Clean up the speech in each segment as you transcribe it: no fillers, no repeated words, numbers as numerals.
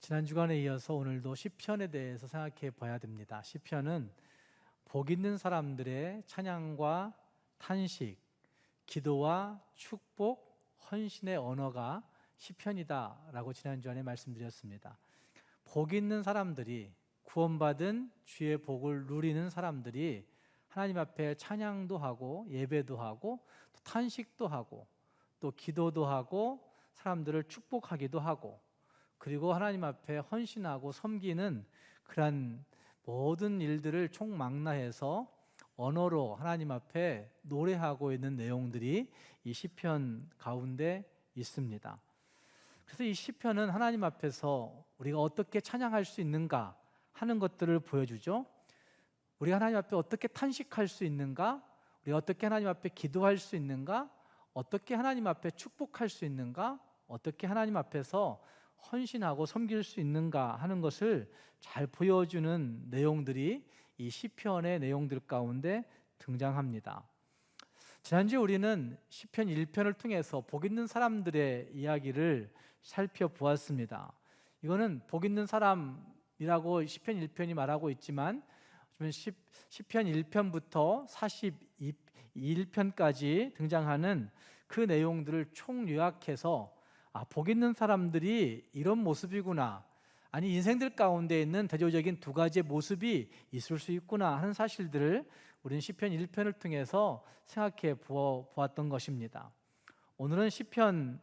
지난 주간에 이어서 오늘도 시편에 대해서 생각해 봐야 됩니다. 시편은 복 있는 사람들의 찬양과 탄식, 기도와 축복, 헌신의 언어가 시편이다라고 지난 주간에 말씀드렸습니다. 복 있는 사람들이, 구원받은 주의 복을 누리는 사람들이 하나님 앞에 찬양도 하고 예배도 하고 또 탄식도 하고 또 기도도 하고 사람들을 축복하기도 하고, 그리고 하나님 앞에 헌신하고 섬기는 그러한 모든 일들을 총망라해서 언어로 하나님 앞에 노래하고 있는 내용들이 이 시편 가운데 있습니다. 그래서 이 시편은 하나님 앞에서 우리가 어떻게 찬양할 수 있는가 하는 것들을 보여주죠. 우리가 하나님 앞에 어떻게 탄식할 수 있는가, 우리가 어떻게 하나님 앞에 기도할 수 있는가, 어떻게 하나님 앞에 축복할 수 있는가, 어떻게 하나님 앞에서 헌신하고 섬길 수 있는가 하는 것을 잘 보여주는 내용들이 이 시편의 내용들 가운데 등장합니다. 지난주에 우리는 시편 1편을 통해서 복 있는 사람들의 이야기를 살펴보았습니다. 이거는 복 있는 사람이라고 시편 1편이 말하고 있지만 시편 1편부터 42편까지 등장하는 그 내용들을 총요약해서 복 있는 사람들이 이런 모습이구나, 아니 인생들 가운데 있는 대조적인 두 가지의 모습이 있을 수 있구나 하는 사실들을 우리는 시편 1편을 통해서 생각해 보았던 것입니다. 오늘은 시편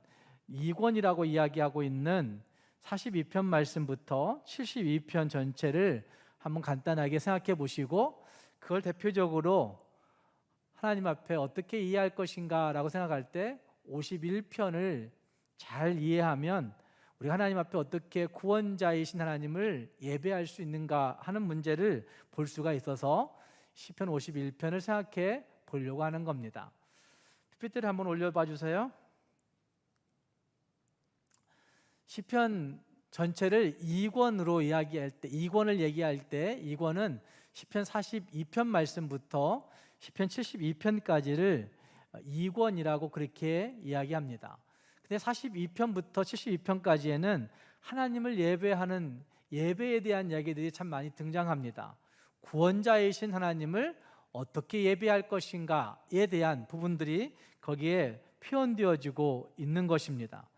2권이라고 이야기하고 있는 42편 말씀부터 72편 전체를 한번 간단하게 생각해 보시고, 그걸 대표적으로 하나님 앞에 어떻게 이해할 것인가 라고 생각할 때 51편을 잘 이해하면 우리가 하나님 앞에 어떻게 구원자이신 하나님을 예배할 수 있는가 하는 문제를 볼 수가 있어서 시편 51편을 생각해 보려고 하는 겁니다. PPT를 한번 올려봐 주세요. 시편 전체를 2권으로 이야기할 때, 2권을 얘기할 때 2권은 시편 42편 말씀부터 시편 72편까지를 2권이라고 그렇게 이야기합니다. 근데 42편부터 72편까지에는 하나님을 예배하는 예배에 대한 이야기들이 참 많이 등장합니다. 구원자이신 하나님을 어떻게 예배할 것인가에 대한 부분들이 거기에 표현되어지고 있는 것입니다.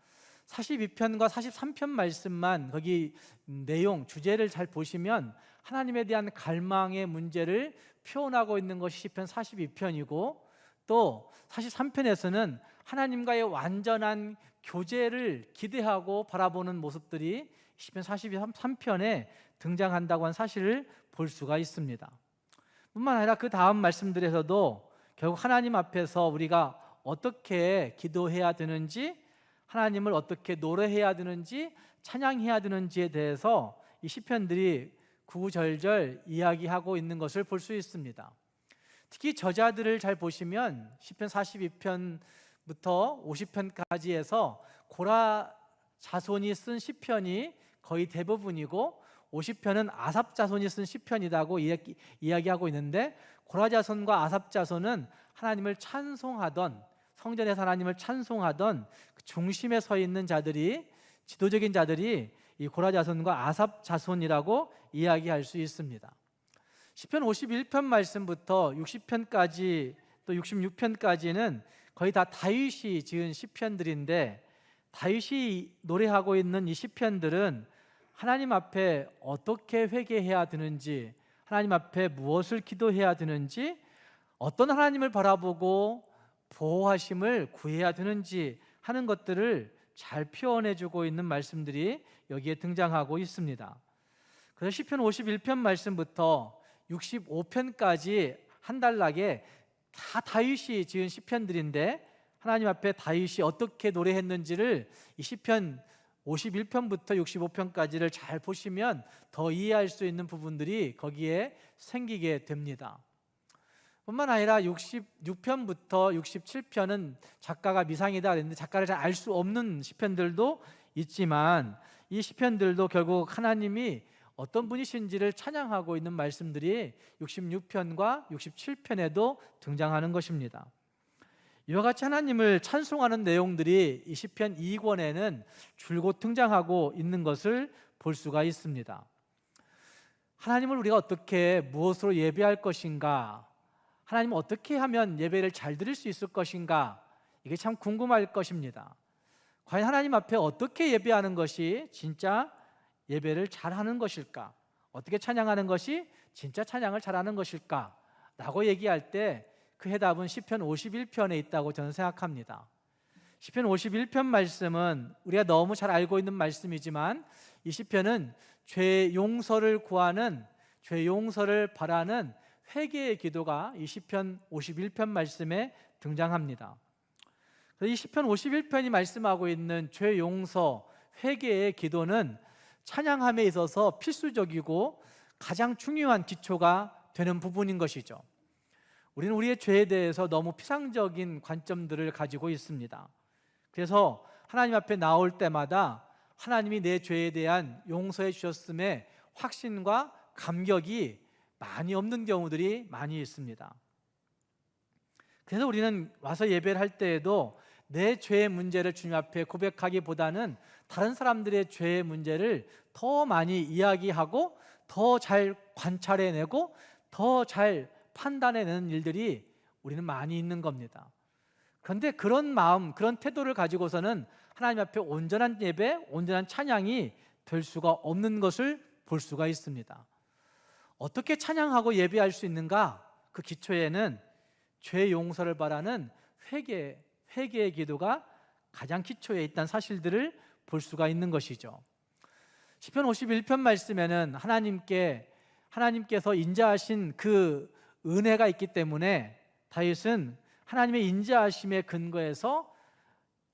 42편과 43편 말씀만 거기 내용, 주제를 잘 보시면 하나님에 대한 갈망의 문제를 표현하고 있는 것이 시편 42편이고, 또 43편에서는 하나님과의 완전한 교제를 기대하고 바라보는 모습들이 시편 43편에 등장한다고 한 사실을 볼 수가 있습니다. 뿐만 아니라 그 다음 말씀들에서도 결국 하나님 앞에서 우리가 어떻게 기도해야 되는지, 하나님을 어떻게 노래해야 되는지, 찬양해야 되는지에 대해서 이 시편들이 구구절절 이야기하고 있는 것을 볼 수 있습니다. 특히 저자들을 잘 보시면 시편 42편부터 50편까지에서 고라 자손이 쓴 시편이 거의 대부분이고, 50편은 아삽 자손이 쓴 시편이라고 이야기하고 있는데, 고라 자손과 아삽 자손은 하나님을 찬송하던, 성전에서 하나님을 찬송하던 그 중심에 서 있는 자들이, 지도적인 자들이 이 고라 자손과 아삽 자손이라고 이야기할 수 있습니다. 시편 51편 말씀부터 60편까지 또 66편까지는 거의 다 다윗이 지은 시편들인데, 다윗이 노래하고 있는 이 시편들은 하나님 앞에 어떻게 회개해야 되는지, 하나님 앞에 무엇을 기도해야 되는지, 어떤 하나님을 바라보고 보호하심을 구해야 되는지 하는 것들을 잘 표현해주고 있는 말씀들이 여기에 등장하고 있습니다. 그래서 시편 51편 말씀부터 65편까지 한 단락에 다 다윗이 지은 시편들인데, 하나님 앞에 다윗이 어떻게 노래했는지를 이 시편 51편부터 65편까지를 잘 보시면 더 이해할 수 있는 부분들이 거기에 생기게 됩니다. 뿐만 아니라 66편부터 67편은 작가가 미상이다 그랬는데 작가를 잘 알 수 없는 시편들도 있지만, 이 시편들도 결국 하나님이 어떤 분이신지를 찬양하고 있는 말씀들이 66편과 67편에도 등장하는 것입니다. 이와 같이 하나님을 찬송하는 내용들이 이 시편 2권에는 줄곧 등장하고 있는 것을 볼 수가 있습니다. 하나님을 우리가 어떻게 무엇으로 예배할 것인가, 하나님은 어떻게 하면 예배를 잘 드릴 수 있을 것인가, 이게 참 궁금할 것입니다. 과연 하나님 앞에 어떻게 예배하는 것이 진짜 예배를 잘하는 것일까? 어떻게 찬양하는 것이 진짜 찬양을 잘하는 것일까? 라고 얘기할 때 그 해답은 시편 51편에 있다고 저는 생각합니다. 시편 51편 말씀은 우리가 너무 잘 알고 있는 말씀이지만, 이 시편은 죄 용서를 구하는, 죄 용서를 바라는 회개의 기도가 이 시편 51편 말씀에 등장합니다. 이 시편 51편이 말씀하고 있는 죄 용서, 회개의 기도는 찬양함에 있어서 필수적이고 가장 중요한 기초가 되는 부분인 것이죠. 우리는 우리의 죄에 대해서 너무 피상적인 관점들을 가지고 있습니다. 그래서 하나님 앞에 나올 때마다 하나님이 내 죄에 대한 용서해 주셨음에 확신과 감격이 많이 없는 경우들이 많이 있습니다. 그래서 우리는 와서 예배를 할 때에도 내 죄의 문제를 주님 앞에 고백하기보다는 다른 사람들의 죄의 문제를 더 많이 이야기하고 더 잘 관찰해내고 더 잘 판단해내는 일들이 우리는 많이 있는 겁니다. 그런데 그런 마음, 그런 태도를 가지고서는 하나님 앞에 온전한 예배, 온전한 찬양이 될 수가 없는 것을 볼 수가 있습니다. 어떻게 찬양하고 예배할 수 있는가? 그 기초에는 죄 용서를 바라는 회개의 기도가 가장 기초에 있다는 사실들을 볼 수가 있는 것이죠. 시편 51편 말씀에는 하나님께서 인자하신 그 은혜가 있기 때문에 다윗은 하나님의 인자하심에 근거해서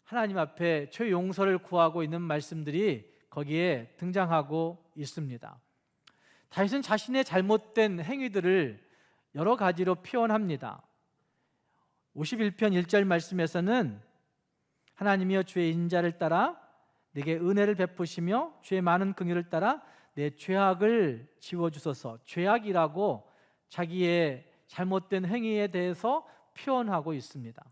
하나님 앞에 죄 용서를 구하고 있는 말씀들이 거기에 등장하고 있습니다. 다윗은 자신의 잘못된 행위들을 여러 가지로 표현합니다. 51편 1절 말씀에서는 하나님이여 주의 인자를 따라 내게 은혜를 베푸시며 주의 많은 긍휼을 따라 내 죄악을 지워주소서. 죄악이라고 자기의 잘못된 행위에 대해서 표현하고 있습니다.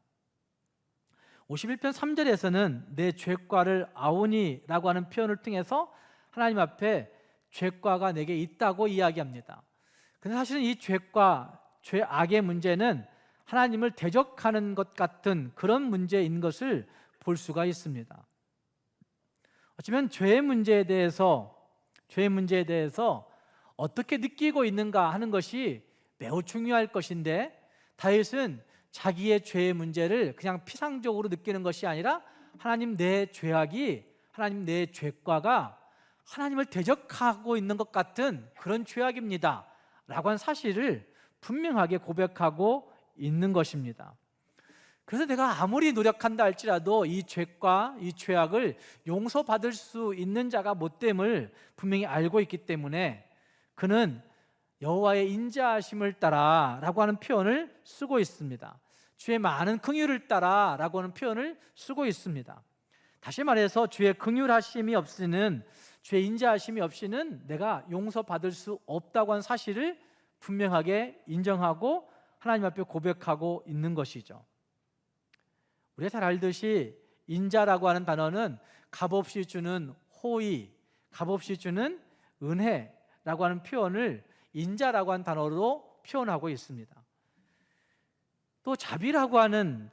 51편 3절에서는 내 죄과를 아오니라고 하는 표현을 통해서 하나님 앞에 죄과가 내게 있다고 이야기합니다. 그런데 사실은 이 죄악의 문제는 하나님을 대적하는 것 같은 그런 문제인 것을 볼 수가 있습니다. 어쩌면 죄의 문제에 대해서 어떻게 느끼고 있는가 하는 것이 매우 중요할 것인데, 다윗은 자기의 죄의 문제를 그냥 피상적으로 느끼는 것이 아니라 하나님 내 죄악이, 하나님 내 죄과가 하나님을 대적하고 있는 것 같은 그런 죄악입니다 라고 한 사실을 분명하게 고백하고 있는 것입니다. 그래서 내가 아무리 노력한다 할지라도 이 죄과 이 죄악을 용서받을 수 있는 자가 못됨을 분명히 알고 있기 때문에 그는 여호와의 인자하심을 따라 라고 하는 표현을 쓰고 있습니다. 주의 많은 긍휼을 따라 라고 하는 표현을 쓰고 있습니다. 다시 말해서 주의 긍휼하심이 없이는, 주의 인자하심이 없이는 내가 용서받을 수 없다고 하는 사실을 분명하게 인정하고 하나님 앞에 고백하고 있는 것이죠. 우리가 잘 알듯이 인자라고 하는 단어는 값없이 주는 호의, 값없이 주는 은혜라고 하는 표현을 인자라고 하는 단어로 표현하고 있습니다. 또 자비라고 하는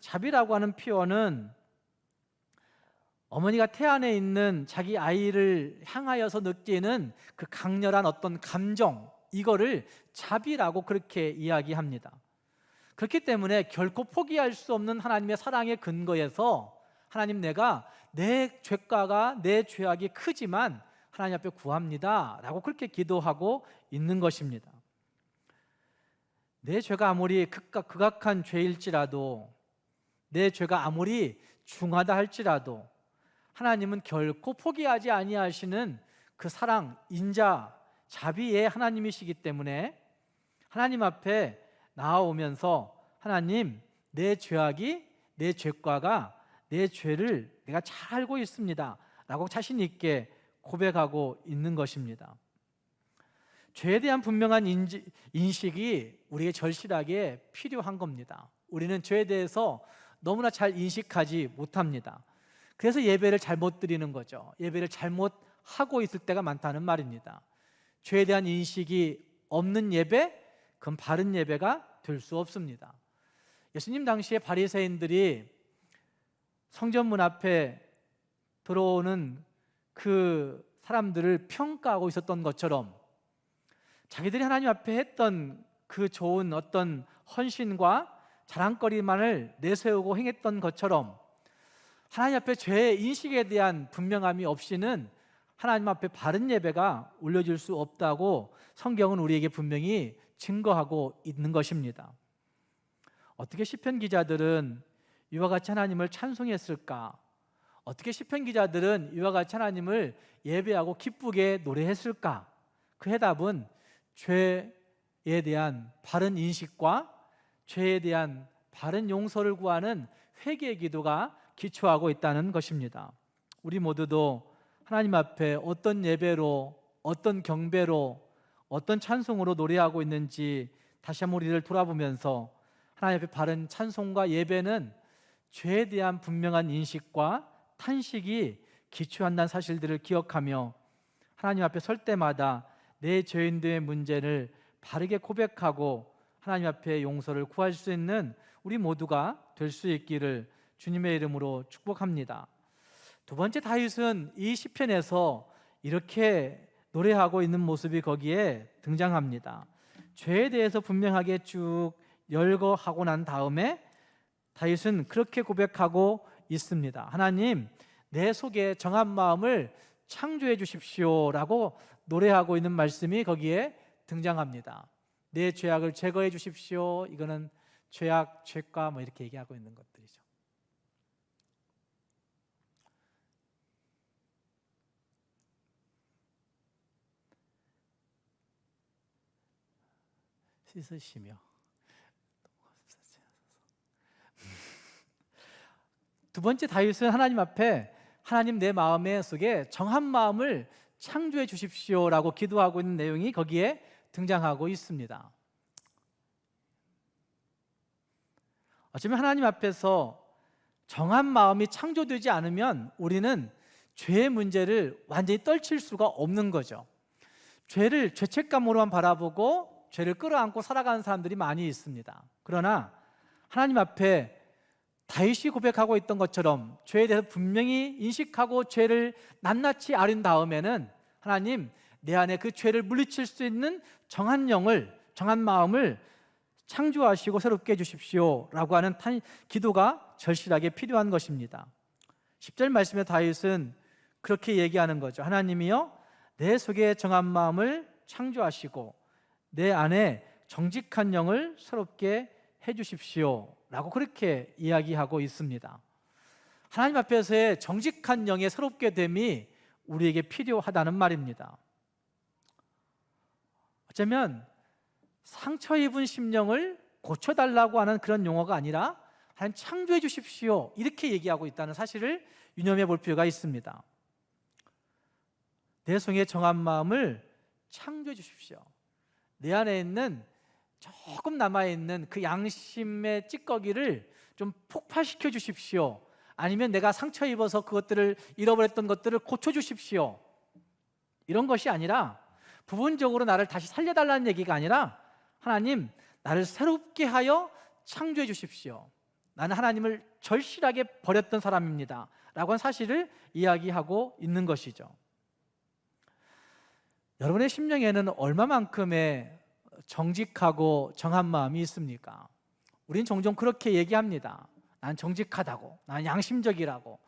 표현은 어머니가 태 안에 있는 자기 아이를 향하여서 느끼는 그 강렬한 어떤 감정, 이거를 자비라고 그렇게 이야기합니다. 그렇기 때문에 결코 포기할 수 없는 하나님의 사랑의 근거에서 하나님, 내가 내 죄가가, 내 죄악이 크지만 하나님 앞에 구합니다 라고 그렇게 기도하고 있는 것입니다. 내 죄가 아무리 극악한 죄일지라도, 내 죄가 아무리 중하다 할지라도 하나님은 결코 포기하지 아니하시는 그 사랑, 인자, 자비의 하나님이시기 때문에 하나님 앞에 나아오면서 하나님, 내 죄악이, 내 죄과가, 내 죄를 내가 잘 알고 있습니다 라고 자신 있게 고백하고 있는 것입니다. 죄에 대한 분명한 인식이 우리에게 절실하게 필요한 겁니다. 우리는 죄에 대해서 너무나 잘 인식하지 못합니다. 그래서 예배를 잘못 드리는 거죠. 예배를 잘못 하고 있을 때가 많다는 말입니다. 죄에 대한 인식이 없는 예배, 그건 바른 예배가 될 수 없습니다. 예수님 당시에 바리새인들이 성전문 앞에 들어오는 그 사람들을 평가하고 있었던 것처럼 자기들이 하나님 앞에 했던 그 좋은 어떤 헌신과 자랑거리만을 내세우고 행했던 것처럼 하나님 앞에 죄의 인식에 대한 분명함이 없이는 하나님 앞에 바른 예배가 올려질 수 없다고 성경은 우리에게 분명히 증거하고 있는 것입니다. 어떻게 시편 기자들은 이와 같이 하나님을 찬송했을까? 어떻게 시편 기자들은 이와 같이 하나님을 예배하고 기쁘게 노래했을까? 그 해답은 죄에 대한 바른 인식과 죄에 대한 바른 용서를 구하는 회개의 기도가 기초하고 있다는 것입니다. 우리 모두도 하나님 앞에 어떤 예배로, 어떤 경배로, 어떤 찬송으로 노래하고 있는지 다시 한번 우리를 돌아보면서 하나님 앞에 바른 찬송과 예배는 죄에 대한 분명한 인식과 탄식이 기초한다는 사실들을 기억하며 하나님 앞에 설 때마다 내 죄인들의 문제를 바르게 고백하고 하나님 앞에 용서를 구할 수 있는 우리 모두가 될 수 있기를 주님의 이름으로 축복합니다. 두 번째, 다윗은 이 시편에서 이렇게 노래하고 있는 모습이 거기에 등장합니다. 죄에 대해서 분명하게 쭉 열거하고 난 다음에 다윗은 그렇게 고백하고 있습니다. 하나님, 내 속에 정한 마음을 창조해 주십시오라고 노래하고 있는 말씀이 거기에 등장합니다. 내 죄악을 제거해 주십시오. 이거는 죄악, 죄과 뭐 이렇게 얘기하고 있는 것들이죠. 씻으시며 두 번째, 다윗은 하나님 앞에 하나님 내 마음의 속에 정한 마음을 창조해 주십시오라고 기도하고 있는 내용이 거기에 등장하고 있습니다. 어쩌면 하나님 앞에서 정한 마음이 창조되지 않으면 우리는 죄의 문제를 완전히 떨칠 수가 없는 거죠. 죄를 죄책감으로만 바라보고 죄를 끌어안고 살아가는 사람들이 많이 있습니다. 그러나 하나님 앞에 다윗이 고백하고 있던 것처럼 죄에 대해서 분명히 인식하고 죄를 낱낱이 아린 다음에는 하나님, 내 안에 그 죄를 물리칠 수 있는 정한 영을, 정한 마음을 창조하시고 새롭게 해주십시오 라고 하는 기도가 절실하게 필요한 것입니다. 10절 말씀에 다윗은 그렇게 얘기하는 거죠. 하나님이여, 내 속에 정한 마음을 창조하시고 내 안에 정직한 영을 새롭게 해주십시오 라고 그렇게 이야기하고 있습니다. 하나님 앞에서의 정직한 영의 새롭게 됨이 우리에게 필요하다는 말입니다. 어쩌면 상처 입은 심령을 고쳐달라고 하는 그런 용어가 아니라 하나님 창조해 주십시오 이렇게 얘기하고 있다는 사실을 유념해 볼 필요가 있습니다. 내 속에 정한 마음을 창조해 주십시오. 내 안에 있는 조금 남아있는 그 양심의 찌꺼기를 좀 폭발시켜 주십시오. 아니면 내가 상처 입어서 그것들을 잃어버렸던 것들을 고쳐주십시오. 이런 것이 아니라 부분적으로 나를 다시 살려달라는 얘기가 아니라 하나님, 나를 새롭게 하여 창조해 주십시오. 나는 하나님을 절실하게 버렸던 사람입니다 라고 하는 사실을 이야기하고 있는 것이죠. 여러분의 심령에는 얼마만큼의 정직하고 정한 마음이 있습니까? 우린 종종 그렇게 얘기합니다. 난 정직하다고, 난 양심적이라고,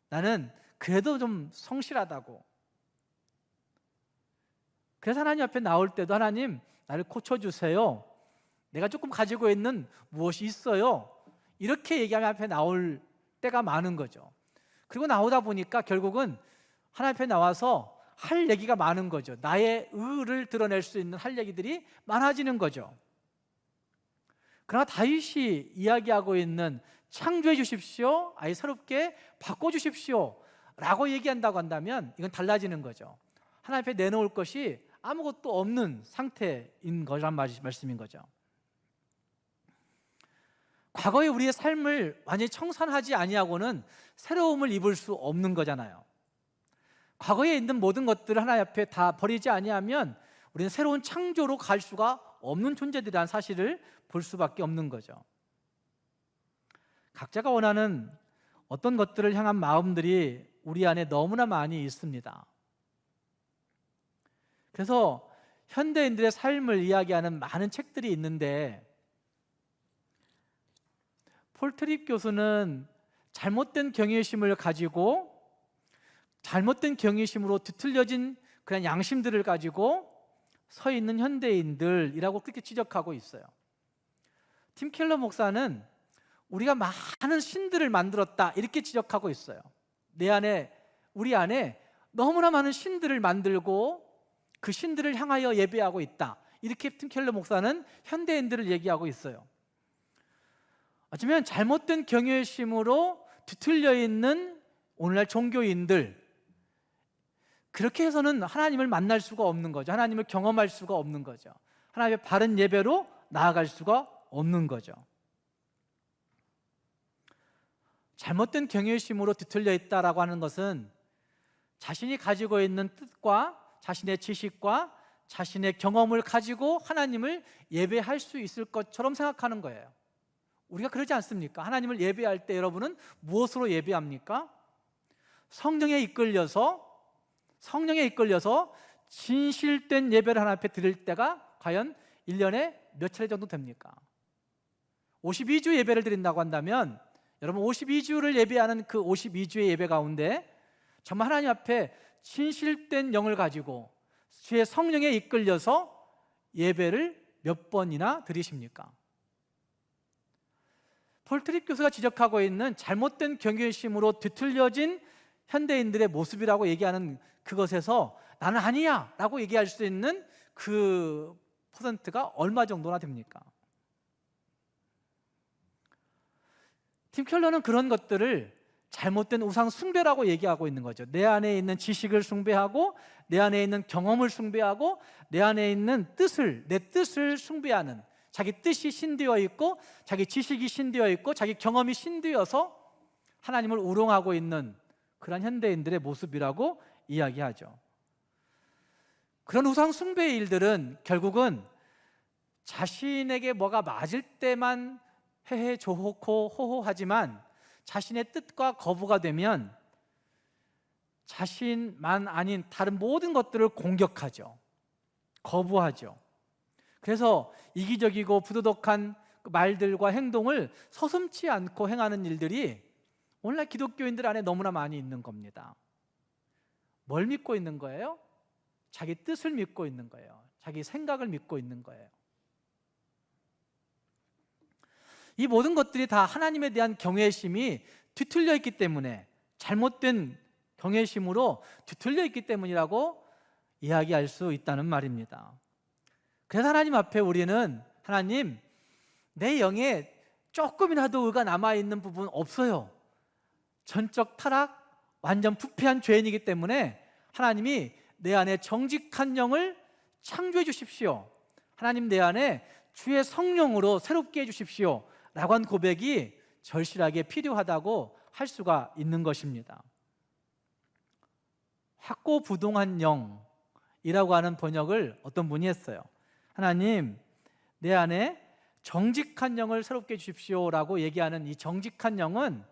나는 그래도 좀 성실하다고. 그래서 하나님 앞에 나올 때도 하나님, 나를 고쳐주세요. 내가 조금 가지고 있는 무엇이 있어요. 이렇게 얘기하면 앞에 나올 때가 많은 거죠. 그리고 나오다 보니까 결국은 하나님 앞에 나와서 할 얘기가 많은 거죠. 나의 의를 드러낼 수 있는 할 얘기들이 많아지는 거죠. 그러나 다윗이 이야기하고 있는 창조해 주십시오, 아예 새롭게 바꿔주십시오 라고 얘기한다고 한다면 이건 달라지는 거죠. 하나님 앞에 내놓을 것이 아무것도 없는 상태인 거란 말씀인 거죠. 과거에 우리의 삶을 완전히 청산하지 아니하고는 새로움을 입을 수 없는 거잖아요. 과거에 있는 모든 것들을 하나님 앞에 다 버리지 아니하면 우리는 새로운 창조로 갈 수가 없는 존재들이라는 사실을 볼 수밖에 없는 거죠. 각자가 원하는 어떤 것들을 향한 마음들이 우리 안에 너무나 많이 있습니다. 그래서 현대인들의 삶을 이야기하는 많은 책들이 있는데, 폴 트립 교수는 잘못된 경외심을 가지고, 잘못된 경외심으로 뒤틀려진 그런 양심들을 가지고 서 있는 현대인들이라고 그렇게 지적하고 있어요. 팀 켈러 목사는 우리가 많은 신들을 만들었다 이렇게 지적하고 있어요. 우리 안에 너무나 많은 신들을 만들고 그 신들을 향하여 예배하고 있다, 이렇게 팀 켈러 목사는 현대인들을 얘기하고 있어요. 어쩌면 잘못된 경외심으로 뒤틀려 있는 오늘날 종교인들, 그렇게 해서는 하나님을 만날 수가 없는 거죠. 하나님을 경험할 수가 없는 거죠. 하나님의 바른 예배로 나아갈 수가 없는 거죠. 잘못된 경외심으로 뒤틀려 있다라고 하는 것은 자신이 가지고 있는 뜻과 자신의 지식과 자신의 경험을 가지고 하나님을 예배할 수 있을 것처럼 생각하는 거예요. 우리가 그러지 않습니까? 하나님을 예배할 때 여러분은 무엇으로 예배합니까? 성령에 이끌려서 진실된 예배를 하나님 앞에 드릴 때가 과연 1년에 몇 차례 정도 됩니까? 52주 예배를 드린다고 한다면 여러분 52주를 예배하는 그 52주의 예배 가운데 정말 하나님 앞에 진실된 영을 가지고 주의 성령에 이끌려서 예배를 몇 번이나 드리십니까? 폴 트립 교수가 지적하고 있는 잘못된 경외심으로 뒤틀려진 현대인들의 모습이라고 얘기하는 그것에서 나는 아니야 라고 얘기할 수 있는 그 퍼센트가 얼마 정도나 됩니까? 팀 켈러는 그런 것들을 잘못된 우상 숭배라고 얘기하고 있는 거죠. 내 안에 있는 지식을 숭배하고, 내 안에 있는 경험을 숭배하고, 내 안에 있는 내 뜻을 숭배하는, 자기 뜻이 신되어 있고 자기 지식이 신되어 있고 자기 경험이 신되어서 하나님을 우롱하고 있는 그런 현대인들의 모습이라고 이야기하죠. 그런 우상 숭배의 일들은 결국은 자신에게 뭐가 맞을 때만 헤헤 좋고 호호하지만 자신의 뜻과 거부가 되면 자신만 아닌 다른 모든 것들을 공격하죠. 거부하죠. 그래서 이기적이고 부도덕한 말들과 행동을 서슴지 않고 행하는 일들이 오늘날 기독교인들 안에 너무나 많이 있는 겁니다. 뭘 믿고 있는 거예요? 자기 뜻을 믿고 있는 거예요. 자기 생각을 믿고 있는 거예요. 이 모든 것들이 다 하나님에 대한 경외심이 뒤틀려 있기 때문에, 잘못된 경외심으로 뒤틀려 있기 때문이라고 이야기할 수 있다는 말입니다. 그래서 하나님 앞에 우리는 하나님, 내 영에 조금이라도 의가 남아있는 부분 없어요. 전적 타락, 완전 부패한 죄인이기 때문에 하나님이 내 안에 정직한 영을 창조해 주십시오. 하나님, 내 안에 주의 성령으로 새롭게 해 주십시오 라고 한 고백이 절실하게 필요하다고 할 수가 있는 것입니다. 확고부동한 영이라고 하는 번역을 어떤 분이 했어요. 하나님, 내 안에 정직한 영을 새롭게 해 주십시오 라고 얘기하는 이 정직한 영은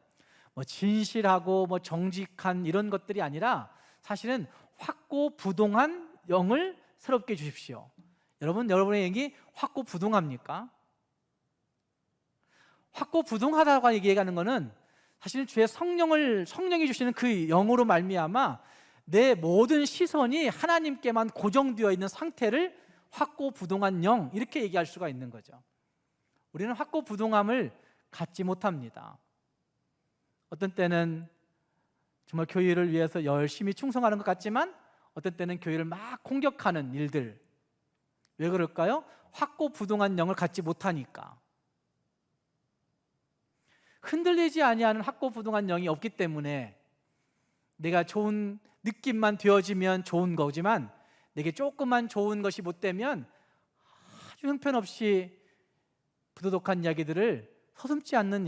진실하고 정직한 이런 것들이 아니라 사실은 확고부동한 영을 새롭게 해 주십시오. 여러분의 영이 확고부동합니까? 확고부동하다고 얘기하는 것은 사실은 주의 성령이 주시는 그 영으로 말미암아 내 모든 시선이 하나님께만 고정되어 있는 상태를 확고부동한 영, 이렇게 얘기할 수가 있는 거죠. 우리는 확고부동함을 갖지 못합니다. 어떤 때는 정말 교회를 위해서 열심히 충성하는 것 같지만 어떤 때는 교회를 막 공격하는 일들. 왜 그럴까요? 확고부동한 영을 갖지 못하니까. 흔들리지 아니하는 확고부동한 영이 없기 때문에 내가 좋은 느낌만 되어지면 좋은 거지만 내게 조금만 좋은 것이 못 되면 아주 형편없이 부도덕한 이야기들을 서슴지 않는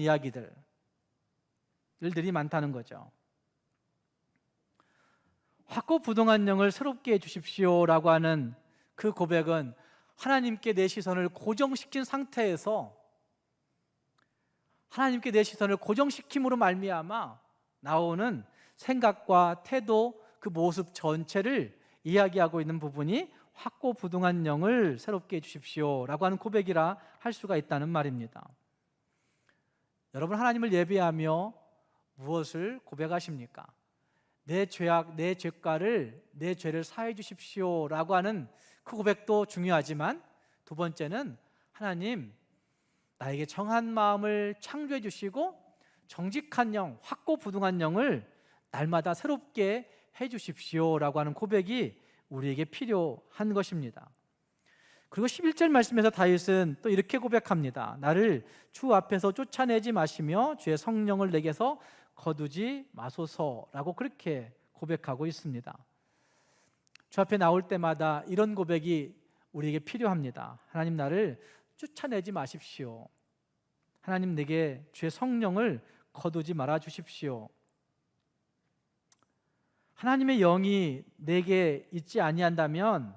일들이 많다는 거죠. 확고부동한 영을 새롭게 해주십시오라고 하는 그 고백은 하나님께 내 시선을 고정시킨 상태에서 하나님께 내 시선을 고정시킴으로 말미암아 나오는 생각과 태도, 그 모습 전체를 이야기하고 있는 부분이 확고부동한 영을 새롭게 해주십시오라고 하는 고백이라 할 수가 있다는 말입니다. 여러분, 하나님을 예배하며 무엇을 고백하십니까? 내 죄악, 내 죄가를, 내 죄를 사해 주십시오라고 하는 그 고백도 중요하지만, 두 번째는 하나님, 나에게 정한 마음을 창조해 주시고 정직한 영, 확고부동한 영을 날마다 새롭게 해 주십시오라고 하는 고백이 우리에게 필요한 것입니다. 그리고 11절 말씀에서 다윗은 또 이렇게 고백합니다. 나를 주 앞에서 쫓아내지 마시며 주의 성령을 내게서 거두지 마소서라고 그렇게 고백하고 있습니다. 주 앞에 나올 때마다 이런 고백이 우리에게 필요합니다. 하나님, 나를 쫓아내지 마십시오. 하나님, 내게 주의 성령을 거두지 말아 주십시오. 하나님의 영이 내게 있지 아니한다면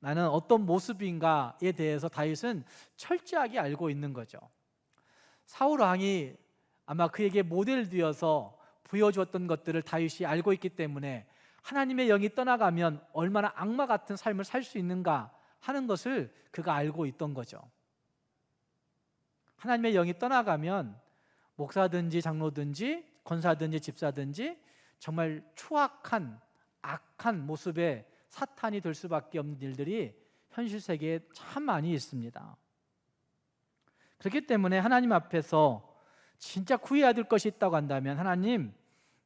나는 어떤 모습인가에 대해서 다윗은 철저하게 알고 있는 거죠. 사울 왕이 아마 그에게 모델 되어서 보여주었던 것들을 다윗이 알고 있기 때문에 하나님의 영이 떠나가면 얼마나 악마 같은 삶을 살 수 있는가 하는 것을 그가 알고 있던 거죠. 하나님의 영이 떠나가면 목사든지 장로든지 권사든지 집사든지 정말 추악한 악한 모습의 사탄이 될 수밖에 없는 일들이 현실 세계에 참 많이 있습니다. 그렇기 때문에 하나님 앞에서 진짜 구해야 될 것이 있다고 한다면, 하나님,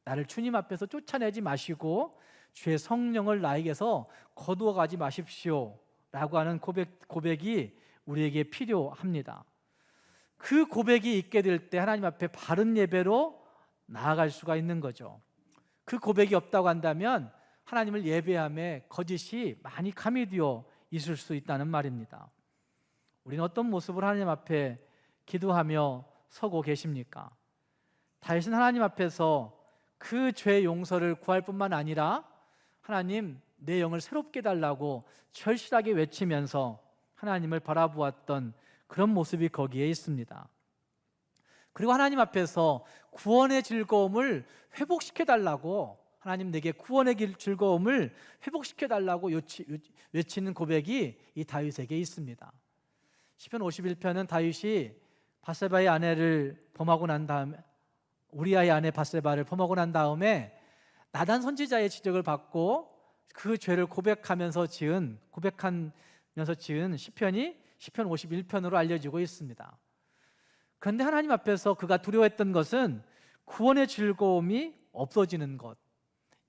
나를 주님 앞에서 쫓아내지 마시고 주의 성령을 나에게서 거두어 가지 마십시오 라고 하는 고백이 우리에게 필요합니다. 그 고백이 있게 될 때 하나님 앞에 바른 예배로 나아갈 수가 있는 거죠. 그 고백이 없다고 한다면 하나님을 예배함에 거짓이 많이 가미되어 있을 수 있다는 말입니다. 우리는 어떤 모습으로 하나님 앞에 기도하며 서고 계십니까? 다윗은 하나님 앞에서 그 죄 용서를 구할 뿐만 아니라 하나님, 내 영을 새롭게 달라고 절실하게 외치면서 하나님을 바라보았던 그런 모습이 거기에 있습니다. 그리고 하나님 앞에서 구원의 즐거움을 회복시켜 달라고, 하나님, 내게 구원의 즐거움을 회복시켜 달라고 외치는 고백이 이 다윗에게 있습니다. 시편 51편은 다윗이 바세바의 아내를 범하고 난 다음에, 우리아의 아내 바세바를 범하고 난 다음에 나단 선지자의 지적을 받고 그 죄를 고백하면서 지은 시편이 시편 51편으로 알려지고 있습니다. 그런데 하나님 앞에서 그가 두려워했던 것은 구원의 즐거움이 없어지는 것,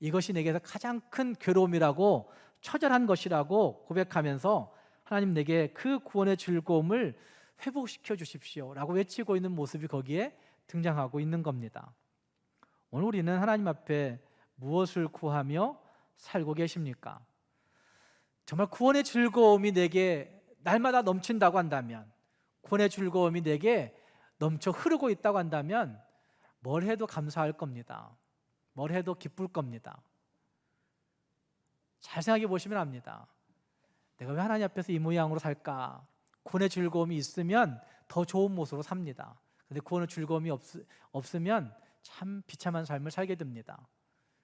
이것이 내게서 가장 큰 괴로움이라고, 처절한 것이라고 고백하면서 하나님, 내게 그 구원의 즐거움을 회복시켜 주십시오 라고 외치고 있는 모습이 거기에 등장하고 있는 겁니다. 오늘 우리는 하나님 앞에 무엇을 구하며 살고 계십니까? 정말 구원의 즐거움이 내게 날마다 넘친다고 한다면, 구원의 즐거움이 내게 넘쳐 흐르고 있다고 한다면 뭘 해도 감사할 겁니다. 뭘 해도 기쁠 겁니다. 잘 생각해 보시면 압니다. 내가 왜 하나님 앞에서 이 모양으로 살까? 구원의 즐거움이 있으면 더 좋은 모습으로 삽니다. 그런데 구원의 즐거움이 없으면 참 비참한 삶을 살게 됩니다.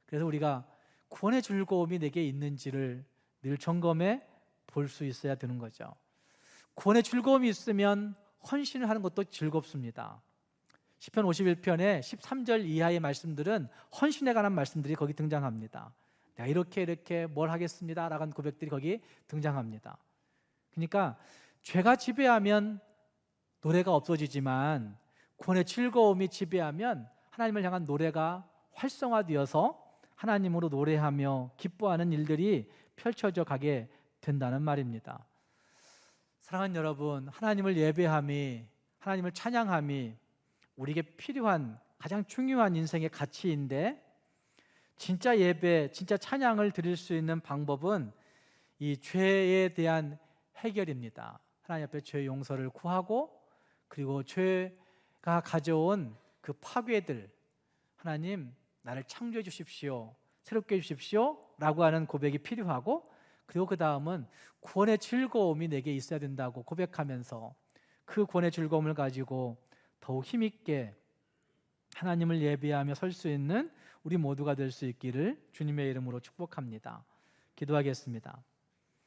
그래서 우리가 구원의 즐거움이 내게 있는지를 늘 점검해 볼 수 있어야 되는 거죠. 구원의 즐거움이 있으면 헌신을 하는 것도 즐겁습니다. 시편 51편의 13절 이하의 말씀들은 헌신에 관한 말씀들이 거기 등장합니다. 내가 이렇게 뭘 하겠습니다 라는 고백들이 거기 등장합니다. 그러니까 죄가 지배하면 노래가 없어지지만 구원의 즐거움이 지배하면 하나님을 향한 노래가 활성화되어서 하나님으로 노래하며 기뻐하는 일들이 펼쳐져 가게 된다는 말입니다. 사랑하는 여러분, 하나님을 예배함이, 하나님을 찬양함이 우리에게 필요한 가장 중요한 인생의 가치인데, 진짜 예배, 진짜 찬양을 드릴 수 있는 방법은 이 죄에 대한 해결입니다. 하나님 앞에 죄 용서를 구하고, 그리고 죄가 가져온 그 파괴들, 하나님, 나를 창조해 주십시오, 새롭게 해 주십시오, 라고 하는 고백이 필요하고, 그리고 그 다음은 구원의 즐거움이 내게 있어야 된다고 고백하면서 그 구원의 즐거움을 가지고 더욱 힘있게 하나님을 예배하며 설 수 있는 우리 모두가 될 수 있기를 주님의 이름으로 축복합니다. 기도하겠습니다.